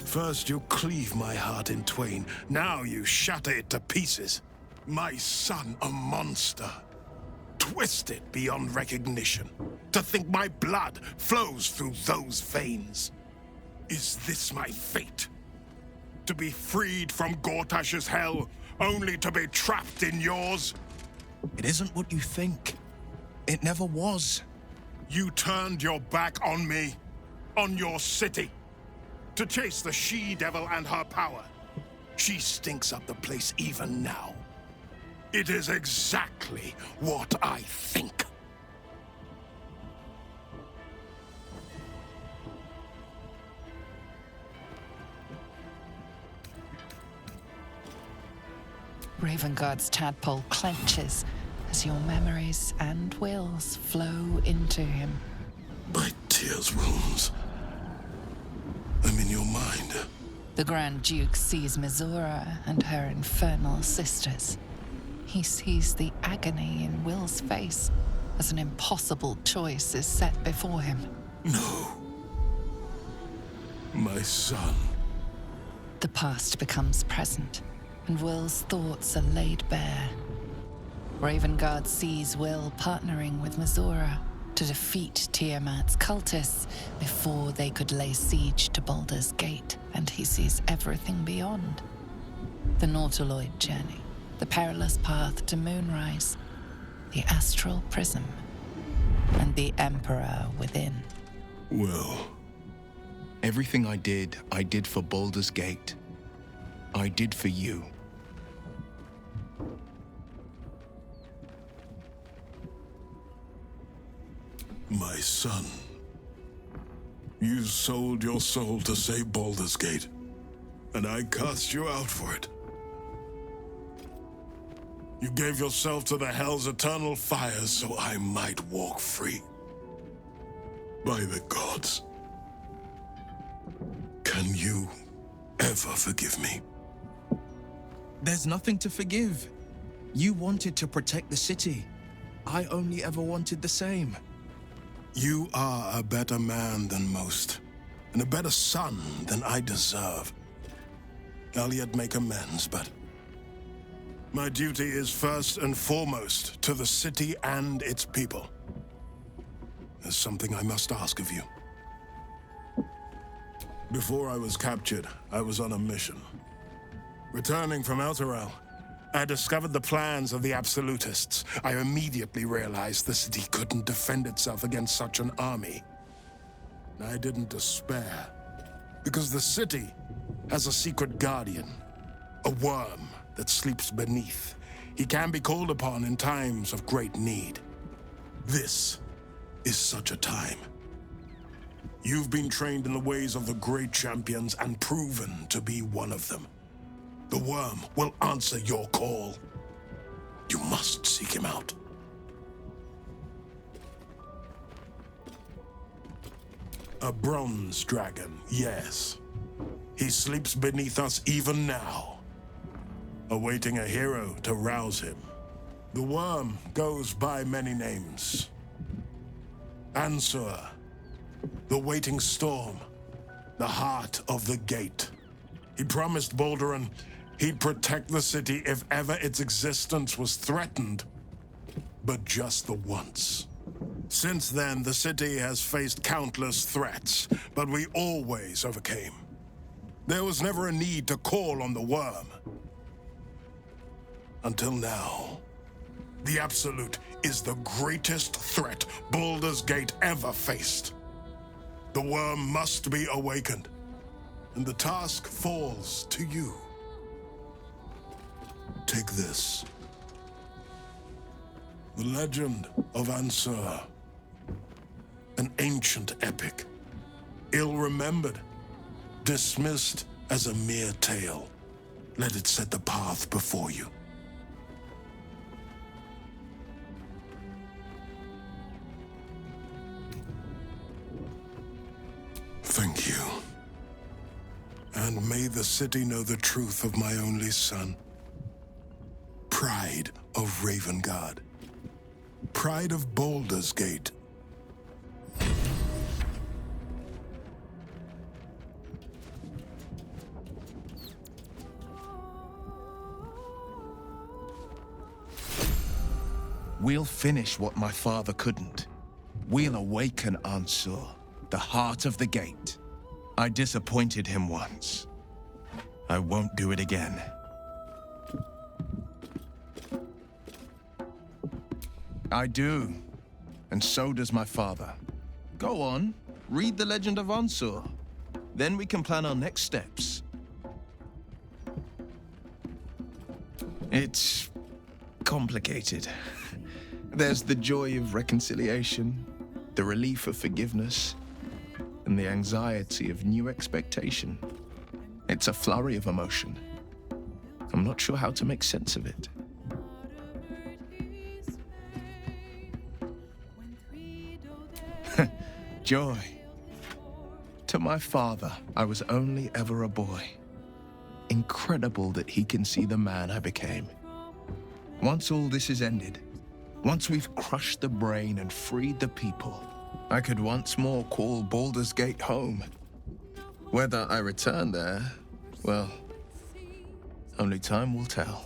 First you cleave my heart in twain, now you shatter it to pieces. My son, a monster. Twisted beyond recognition. To think my blood flows through those veins. Is this my fate? To be freed from Gortash's hell, only to be trapped in yours? It isn't what you think. It never was. You turned your back on me, on your city, to chase the she-devil and her power. She stinks up the place even now. It is exactly what I think. Ravenguard's tadpole clenches as your memories and wills flow into him. My tears runes. I'm in your mind. The Grand Duke sees Mizora and her infernal sisters. He sees the agony in Will's face as an impossible choice is set before him. No. My son. The past becomes present, and Will's thoughts are laid bare. Ravenguard sees Will partnering with Mizora to defeat Tiamat's cultists before they could lay siege to Baldur's Gate, and he sees everything beyond. The Nautiloid journey, the perilous path to Moonrise, the astral prism, and the Emperor within. Well, Everything I did for Baldur's Gate. I did for you. my son. You sold your soul to save Baldur's Gate, and I cast you out for it. You gave yourself to the Hell's eternal fires so I might walk free. By the gods. Can you ever forgive me? There's nothing to forgive. You wanted to protect the city. I only ever wanted the same. You are a better man than most, and a better son than I deserve. I'll yet make amends, but my duty is first and foremost to the city and its people. There's something I must ask of you. Before I was captured, I was on a mission. Returning from Elturel, I discovered the plans of the Absolutists. I immediately realized the city couldn't defend itself against such an army. I didn't despair, because the city has a secret guardian, a worm that sleeps beneath. He can be called upon in times of great need. This is such a time. You've been trained in the ways of the great champions and proven to be one of them. The worm will answer your call. You must seek him out. A bronze dragon, yes. He sleeps beneath us even now, awaiting a hero to rouse him. The worm goes by many names. Answer, the waiting storm, the heart of the gate. He promised Baldur he'd protect the city if ever its existence was threatened, but just the once. Since then, the city has faced countless threats, but we always overcame. There was never a need to call on the worm. Until now. The Absolute is the greatest threat Baldur's Gate ever faced. The worm must be awakened, and the task falls to you. Take this. The Legend of Ansur. An ancient epic. Ill-remembered. Dismissed as a mere tale. Let it set the path before you. Thank you. And may the city know the truth of my only son. Pride of Ravengard. Pride of Baldur's Gate. We'll finish what my father couldn't. We'll awaken Ansur, the heart of the gate. I disappointed him once. I won't do it again. I do, and so does my father. Go on, read the legend of Ansur. Then we can plan our next steps. It's complicated. There's the joy of reconciliation, the relief of forgiveness, and the anxiety of new expectation. It's a flurry of emotion. I'm not sure how to make sense of it. Joy. To my father, I was only ever a boy. Incredible that he can see the man I became. Once all this is ended, once we've crushed the brain and freed the people, I could once more call Baldur's Gate home. Whether I return there, well, only time will tell.